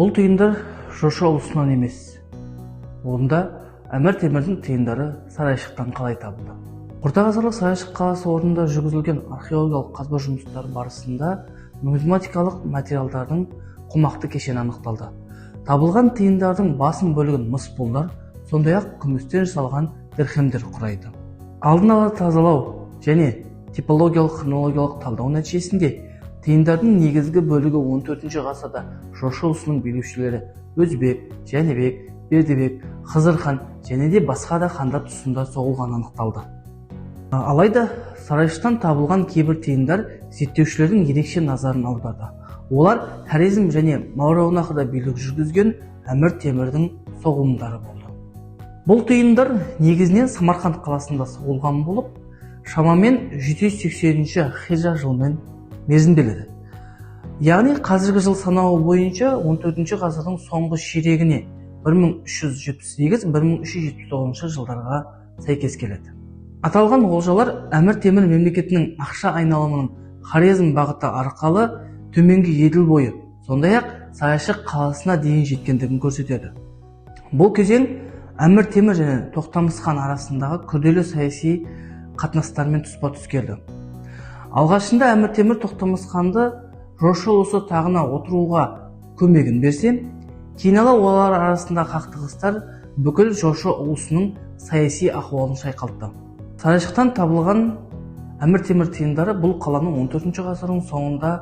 Бұл тиындар Жошы ұлысынан емес. Онда Әмір Темірдің тиындары сарайшықтан қалай табылды? Орта ғасырлық Сарайшық қаласы орнында жүргізілген археологиялық қазба жұмыстары барысында нумизматикалық материалдардың қомақты кешені анықталды. Табылған тиындардың басым бөлігін мыс пұлдар, сондай-ақ күмістен жасалған дирхемдер құрайды. Алдын ала тазалау және типологиялық хронологиялық талдау нәтижесінде тиындардың негізгі бөлігі 14 ғасырда Жошы ұлысының билеушілері Өзбек, Жәнібек, Бердібек, Хызыр хан және де басқа да хандар тұсында соғылған анықталды. Алайда сарайшықтан табылған кейбір тиындар зерттеушілердің ерекше назарын аударды. Олар Хорезм және Мауреннахрда билік жүргізген Әмір Темірдің соғылымдары болды. Бұл тиындар негізінен Самарқанд қаласында соғылған болып, шамамен 780 хижра жылмен мерзімделеді. Яғни қазіргі жыл санауы бойынша 14 ғасырдың соңғы ширегіне 1378-1379 жылдарға сәйкес келеді. Аталған олжалар Әмір Темір мемлекетінің ақша айналымының Хорезм бағыты арқылы төменгі Еділ бойы, сондай-ақ Сарайшық қаласына дейін жеткендігін көрсетеді. Бұл кезең Әмір Темір және Тоқтамыс хан арасындағы күрделі саяси қатынастармен тұспа-тұс келді. Алғашында Әмір Темір Тоқтамыс ханды Жошы ұлысы тағына отыруға көмегін берсе, кейіннен олар арасында қақтығыстар бүкіл Жошы ұлысының саяси ахуалын шайқалтты. Сарайшықтан табылған Әмір Темір тиындары бұл қаланың 14 ғасырдың соңында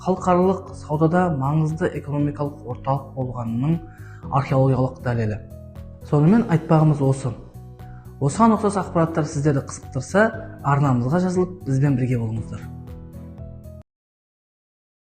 халықаралық саудада маңызды экономикалық орталық болғанының археологиялық дәлелі. Сонымен айтпағымыз осы. Осыған ұқсас ақпараттар сіздерді қызықтырса, арнамызға жазылып, бізбен бірге болыңыздар.